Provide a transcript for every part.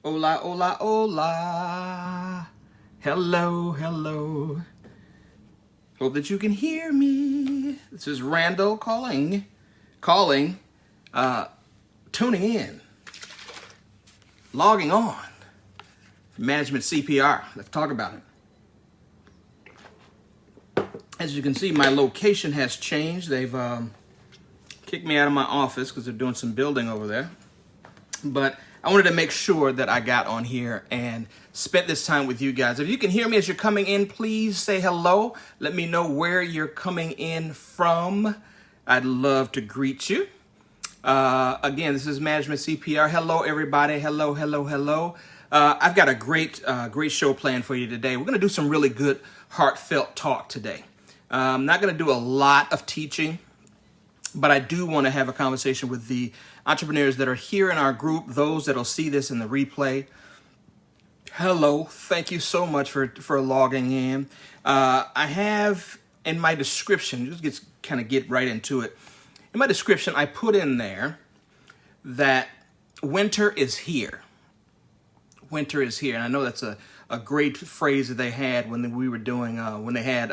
Hola, hola, hola. Hello, hello. Hope that you can hear me. This is Randall calling, tuning in, logging on. Management CPR. Let's talk about it. As you can see, my location has changed. They've kicked me out of my office because they're doing some building over there. But I wanted to make sure that I got on here and spent this time with you guys. If you can hear me as you're coming in, please say hello. Let me know where you're coming in from. I'd love to greet you. Again, this is Management CPR. Hello, everybody. Hello, hello, hello. I've got a great show planned for you today. We're going to do some really good, heartfelt talk today. I'm not going to do a lot of teaching, but I do want to have a conversation with the entrepreneurs that are here in our group, those that'll see this in the replay. Hello, thank you so much for logging in. I have in my description, just get right into it. In my description, I put in there that winter is here. Winter is here, and I know that's a great phrase that they had when we were doing when they had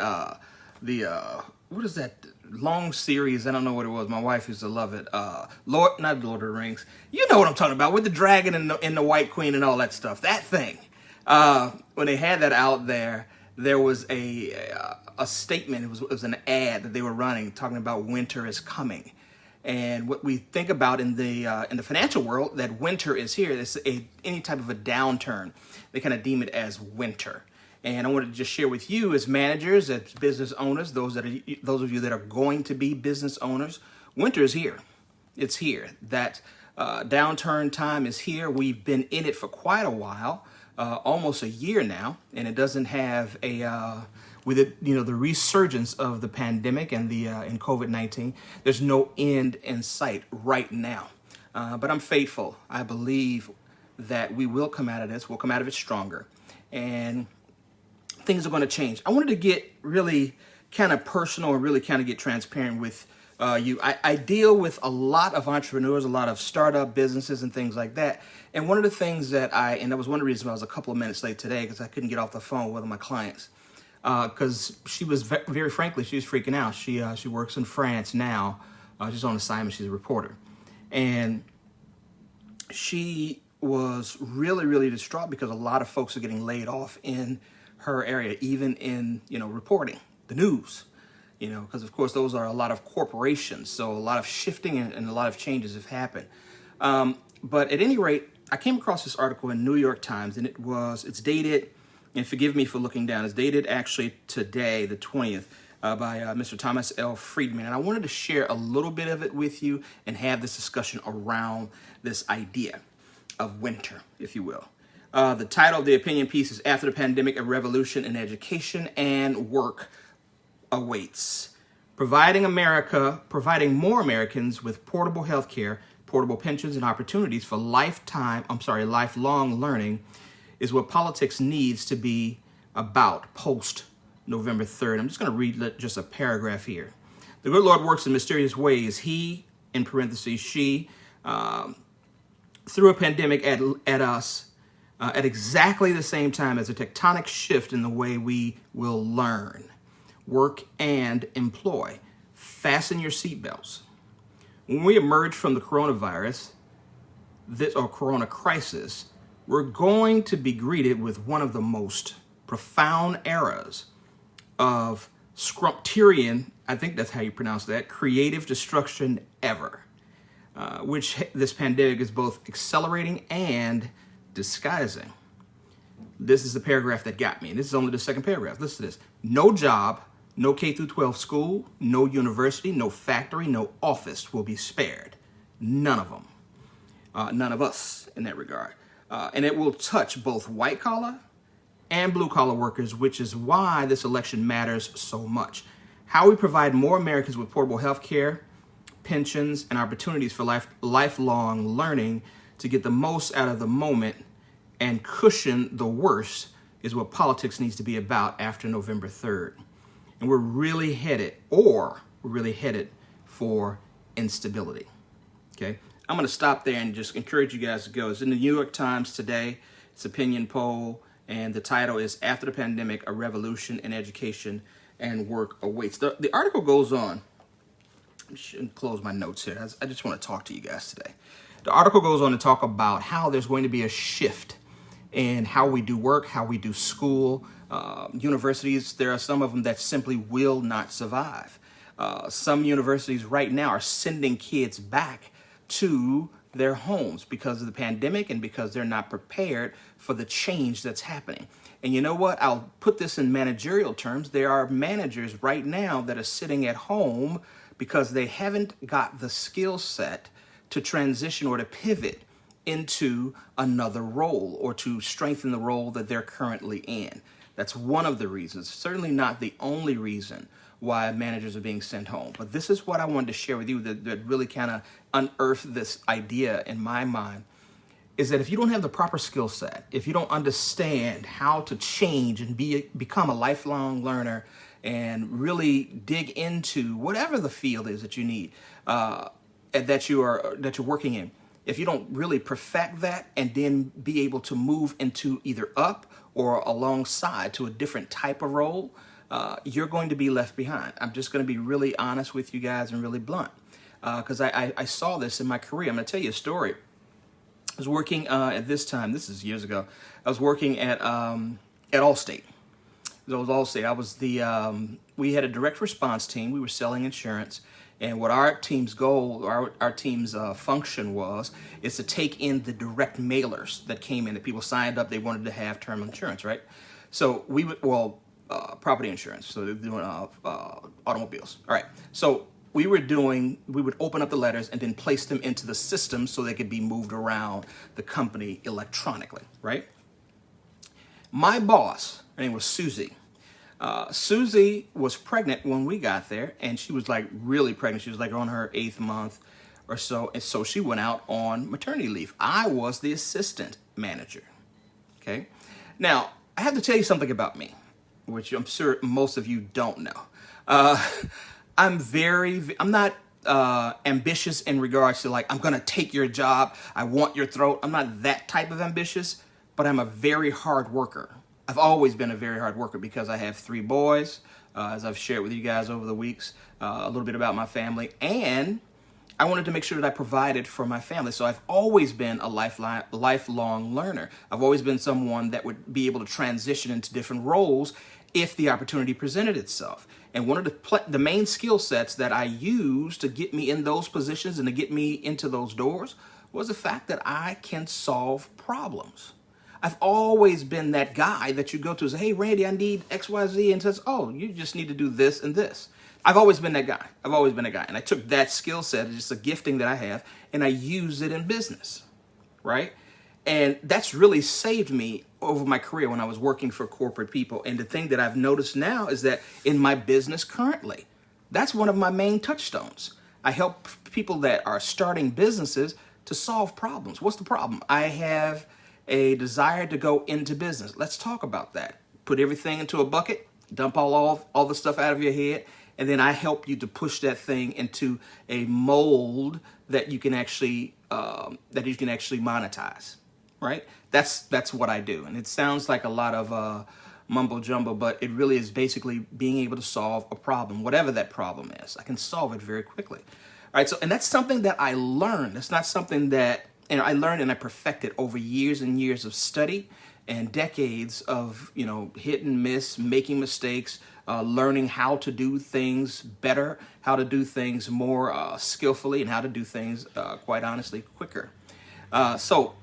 what is that long series? I don't know what it was. My wife used to love it. Not Lord of the Rings. You know what I'm talking about, with the dragon and the White Queen and all that stuff. That thing. When they had that out there was a statement. It was an ad that they were running talking about winter is coming. And what we think about in the financial world, that winter is here. It's any type of a downturn. They kind of deem it as winter. And I wanted to just share with you, as managers, as business owners, those of you that are going to be business owners, winter is here. It's here. That downturn time is here. We've been in it for quite a while, almost a year now, and it doesn't have with it, the resurgence of the pandemic and in COVID-19. There's no end in sight right now. But I'm faithful. I believe that we will come out of this. We'll come out of it stronger, and things are going to change. I wanted to get really kind of personal and really kind of get transparent with you. I deal with a lot of entrepreneurs, a lot of startup businesses and things like that. And one of the things that that was one of the reasons why I was a couple of minutes late today, because I couldn't get off the phone with one of my clients. Because she was very frankly, she was freaking out. She works in France now. She's on assignment. She's a reporter. And she was really, really distraught because a lot of folks are getting laid off in her area, even in, reporting the news, because of course those are a lot of corporations. So a lot of shifting and a lot of changes have happened. But at any rate, I came across this article in New York Times, and it's dated, and forgive me for looking down, it's dated actually today, the 20th, by Mr. Thomas L. Friedman. And I wanted to share a little bit of it with you and have this discussion around this idea of winter, if you will. The title of the opinion piece is "After the Pandemic, a Revolution in Education and Work Awaits. Providing more Americans with portable health care, portable pensions, and opportunities for lifelong learning is what politics needs to be about post November 3rd. I'm just going to read just a paragraph here. The good Lord works in mysterious ways. He, in parentheses, she, threw a pandemic at us at exactly the same time as a tectonic shift in the way we will learn, work, and employ. Fasten your seatbelts. When we emerge from the coronavirus, corona crisis, we're going to be greeted with one of the most profound eras of Scrumpterian, I think that's how you pronounce that, creative destruction ever, which this pandemic is both accelerating and disguising. This is the paragraph that got me, and this is only the second paragraph. Listen to this. No job, no K through 12 school, no university, no factory, no office will be spared. None of them. None of us in that regard. And it will touch both white collar and blue collar workers, which is why this election matters so much. How we provide more Americans with portable health care, pensions, and opportunities for lifelong learning to get the most out of the moment and cushion the worst is what politics needs to be about after November 3rd. And we're really headed for instability. Okay. I'm going to stop there and just encourage you guys to go. It's in the New York Times today. It's an opinion poll, and the title is After the Pandemic, a Revolution in Education and Work Awaits. The article goes on. I shouldn't close my notes here. I just want to talk to you guys today. The article goes on to talk about how there's going to be a shift in how we do work, how we do school. Universities, there are some of them that simply will not survive. Some universities right now are sending kids back to their homes because of the pandemic and because they're not prepared for the change that's happening. And you know what? I'll put this in managerial terms. There are managers right now that are sitting at home because they haven't got the skill set to transition or to pivot into another role or to strengthen the role that they're currently in. That's one of the reasons, certainly not the only reason why managers are being sent home. But this is what I wanted to share with you that really kind of unearthed this idea in my mind, is that if you don't have the proper skill set, if you don't understand how to change and become a lifelong learner and really dig into whatever the field is that you need, that you're working in, if you don't really perfect that and then be able to move into either up or alongside to a different type of role, you're going to be left behind. I'm just going to be really honest with you guys and really blunt, because I saw this in my career. I'm going to tell you a story. I was working at this time. This is years ago. I was working at Allstate. It was Allstate. I was we had a direct response team. We were selling insurance. And what our team's goal, our team's function is to take in the direct mailers that came in, that people signed up, they wanted to have term insurance, right? So we would, property insurance, so they're doing automobiles. All right, so we would open up the letters and then place them into the system so they could be moved around the company electronically, right? My boss, her name was Susie. Susie was pregnant when we got there, and she was like really pregnant. She was like on her 8th month or so, and so she went out on maternity leave. I was the assistant manager. Okay, now I have to tell you something about me, which I'm sure most of you don't know. I'm not ambitious in regards to like, I'm gonna take your job, I want your throat. I'm not that type of ambitious, but I'm a very hard worker. I've always been a very hard worker because I have 3 boys, as I've shared with you guys over the weeks, a little bit about my family, and I wanted to make sure that I provided for my family. So I've always been a lifelong learner. I've always been someone that would be able to transition into different roles if the opportunity presented itself. And one of the main skill sets that I used to get me in those positions and to get me into those doors was the fact that I can solve problems. I've always been that guy that you go to and say, hey, Randy, I need X, Y, Z, and says, oh, you just need to do this and this. I've always been that guy. And I took that skill set, it's just a gifting that I have, and I use it in business, right? And that's really saved me over my career when I was working for corporate people. And the thing that I've noticed now is that in my business currently, that's one of my main touchstones. I help people that are starting businesses to solve problems. What's the problem? I have a desire to go into business. Let's talk about that. Put everything into a bucket, dump all the stuff out of your head, and then I help you to push that thing into a mold that you can actually monetize, right? That's what I do. And it sounds like a lot of mumbo jumbo, but it really is basically being able to solve a problem, whatever that problem is. I can solve it very quickly. All right, and that's something that I learned. It's not something that I learned and I perfected over years and years of study and decades of, hit and miss, making mistakes, learning how to do things better, how to do things more skillfully, and how to do things, quite honestly, quicker. So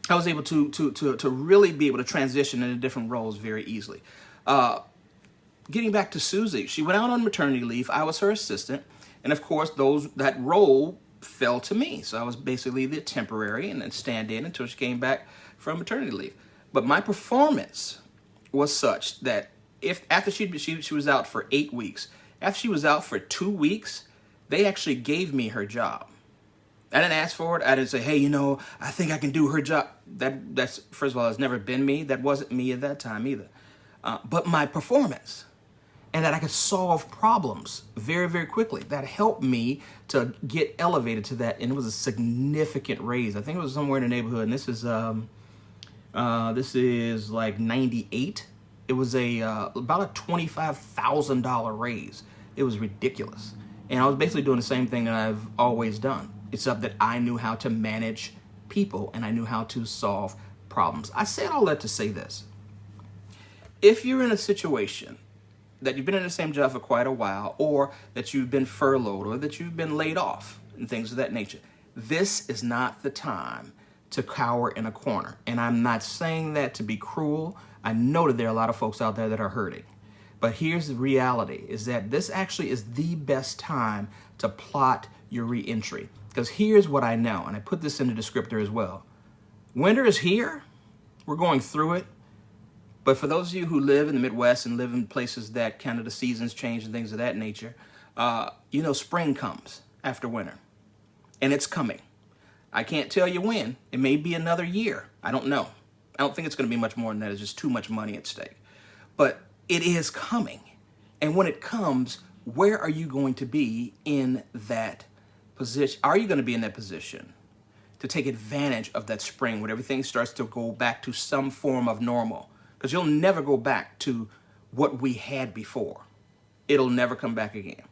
I was able to really be able to transition into different roles very easily. Getting back to Susie, she went out on maternity leave. I was her assistant. And of course, that role fell to me. So I was basically the temporary and then stand in until she came back from maternity leave. But my performance was such that after she was out for 8 weeks, after she was out for 2 weeks, they actually gave me her job. I didn't ask for it. I didn't say, hey, I think I can do her job. That's first of all, it's never been me. That wasn't me at that time either. But my performance, and that I could solve problems very, very quickly. That helped me to get elevated to that, and it was a significant raise. I think it was somewhere in the neighborhood, and this is like 98. It was about a $25,000 raise. It was ridiculous. And I was basically doing the same thing that I've always done, except that I knew how to manage people and I knew how to solve problems. I said all that to say this. If you're in a situation that you've been in the same job for quite a while, or that you've been furloughed, or that you've been laid off, and things of that nature, this is not the time to cower in a corner. And I'm not saying that to be cruel. I know that there are a lot of folks out there that are hurting. But here's the reality, is that this actually is the best time to plot your reentry. Because here's what I know, and I put this in the descriptor as well. Winter is here. We're going through it. But for those of you who live in the Midwest and live in places that kind of the seasons change and things of that nature, spring comes after winter. And it's coming. I can't tell you when. It may be another year. I don't know. I don't think it's going to be much more than that. It's just too much money at stake. But it is coming. And when it comes, where are you going to be in that position? Are you going to be in that position to take advantage of that spring when everything starts to go back to some form of normal? Because you'll never go back to what we had before. It'll never come back again.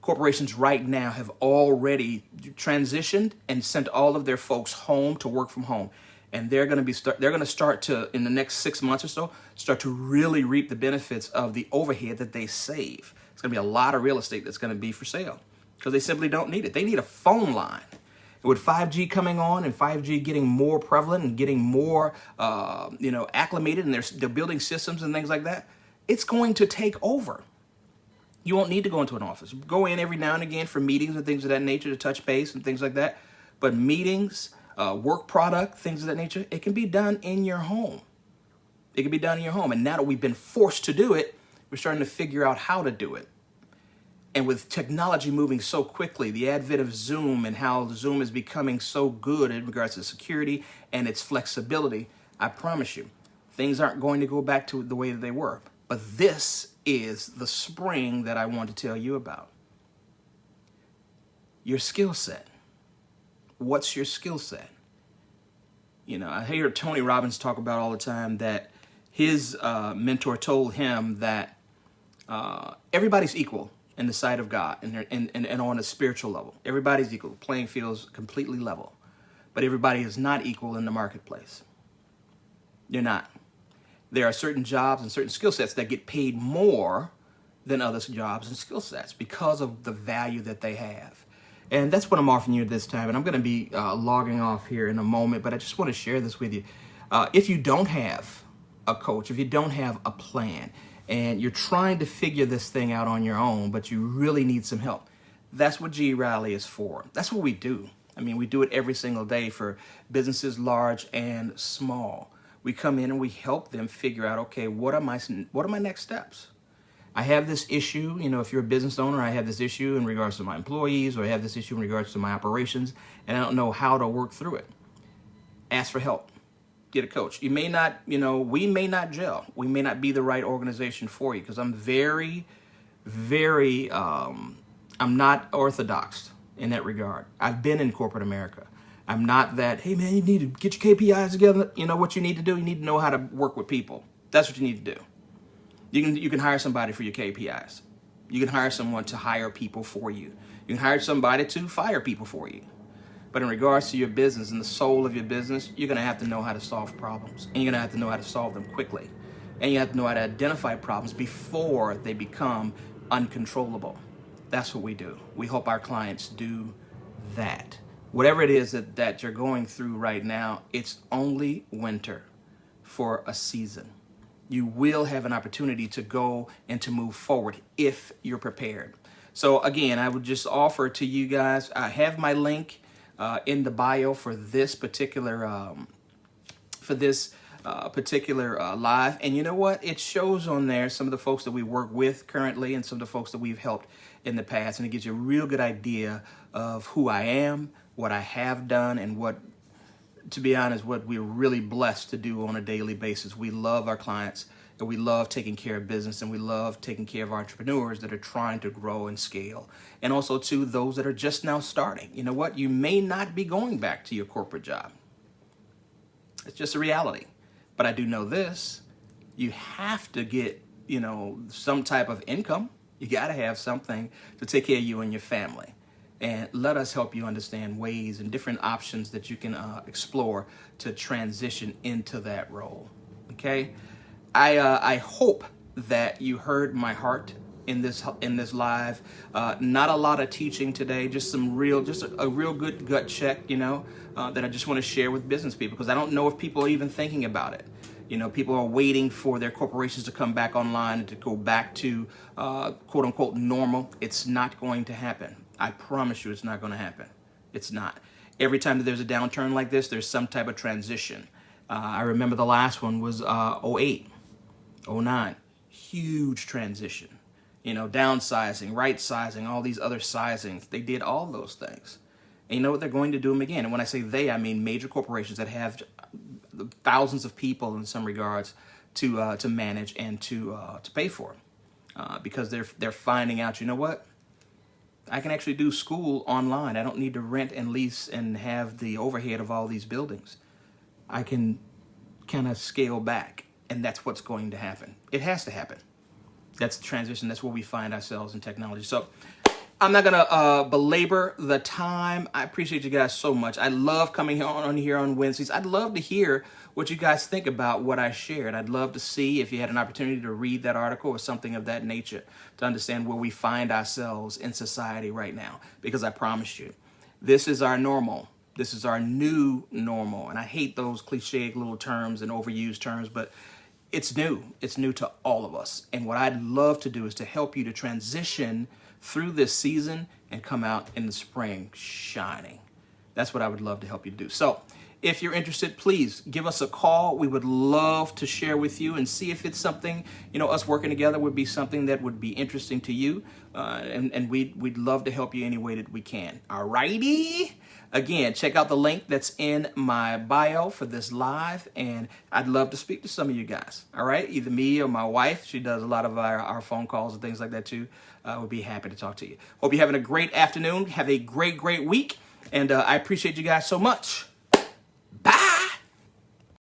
Corporations right now have already transitioned and sent all of their folks home to work from home. And they're going to start to, in the next 6 months or so, start to really reap the benefits of the overhead that they save. It's going to be a lot of real estate that's going to be for sale because they simply don't need it. They need a phone line. With 5G coming on and 5G getting more prevalent and getting more, acclimated, and they're building systems and things like that, it's going to take over. You won't need to go into an office. Go in every now and again for meetings and things of that nature to touch base and things like that. But meetings, work product, things of that nature, it can be done in your home. It can be done in your home. And now that we've been forced to do it, we're starting to figure out how to do it. And with technology moving so quickly, the advent of Zoom and how Zoom is becoming so good in regards to security and its flexibility, I promise you, things aren't going to go back to the way that they were. But this is the spring that I want to tell you about. Your skill set. What's your skill set? I hear Tony Robbins talk about all the time that his mentor told him that everybody's equal in the sight of God and on a spiritual level. Everybody's equal. The playing field is completely level. But everybody is not equal in the marketplace. You're not. There are certain jobs and certain skill sets that get paid more than other jobs and skill sets because of the value that they have. And that's what I'm offering you at this time. And I'm going to be logging off here in a moment, but I just want to share this with you. If you don't have a coach, if you don't have a plan, and you're trying to figure this thing out on your own, but you really need some help, that's what G Rally is for. That's what we do. I mean, we do it every single day for businesses large and small. We come in and we help them figure out, okay, what are my next steps? I have this issue, if you're a business owner, I have this issue in regards to my employees, or I have this issue in regards to my operations, and I don't know how to work through it. Ask for help. Get a coach. You may not, we may not gel. We may not be the right organization for you because I'm very, very, I'm not orthodox in that regard. I've been in corporate America. I'm not that, hey man, you need to get your KPIs together. You know what you need to do? You need to know how to work with people. That's what you need to do. You can hire somebody for your KPIs. You can hire someone to hire people for you. You can hire somebody to fire people for you. But in regards to your business and the soul of your business, you're going to have to know how to solve problems. And you're going to have to know how to solve them quickly. And you have to know how to identify problems before they become uncontrollable. That's what we do. We help our clients do that. Whatever it is that you're going through right now, it's only winter for a season. You will have an opportunity to go and to move forward if you're prepared. So again, I would just offer to you guys, I have my link in the bio for this particular live. And you know what? It shows on there some of the folks that we work with currently and some of the folks that we've helped in the past. And it gives you a real good idea of who I am, what I have done, and what, to be honest, what we're really blessed to do on a daily basis. We love our clients And we love taking care of business, and we love taking care of entrepreneurs that are trying to grow and scale. And also to those that are just now starting. You know what? You may not be going back to your corporate job. It's just a reality. But I do know this. You have to get, some type of income. You got to have something to take care of you and your family. And let us help you understand ways and different options that you can explore to transition into that role. Okay? I hope that you heard my heart in this live. Not a lot of teaching today, just a real good gut check, that I just want to share with business people, because I don't know if people are even thinking about it. People are waiting for their corporations to come back online and to go back to quote unquote normal. It's not going to happen. I promise you it's not going to happen. It's not. Every time that there's a downturn like this, there's some type of transition. I remember the last one was 08, 09. Huge transition. Downsizing, right sizing, all these other sizings. They did all those things. And you know what? They're going to do them again. And when I say they, I mean major corporations that have thousands of people in some regards to manage and to pay for, because they're finding out, you know what? I can actually do school online. I don't need to rent and lease and have the overhead of all these buildings. I can kind of scale back, and that's what's going to happen. It has to happen. That's the transition. That's where we find ourselves in technology. So I'm not going to belabor the time. I appreciate you guys so much. I love coming here on Wednesdays. I'd love to hear what you guys think about what I shared. I'd love to see if you had an opportunity to read that article or something of that nature to understand where we find ourselves in society right now. Because I promise you, this is our normal. This is our new normal. And I hate those cliche little terms and overused terms, but it's new. It's new to all of us. And what I'd love to do is to help you to transition through this season and come out in the spring shining. That's what I would love to help you do. So if you're interested, please give us a call. We would love to share with you and see if it's something, us working together would be something that would be interesting to you. And we'd love to help you any way that we can. All righty. Again, check out the link that's in my bio for this live, and I'd love to speak to some of you guys. All right, either me or my wife. She does a lot of our phone calls and things like that too. Would be happy to talk to you. Hope you're having a great afternoon. Have a great week, and I appreciate you guys so much.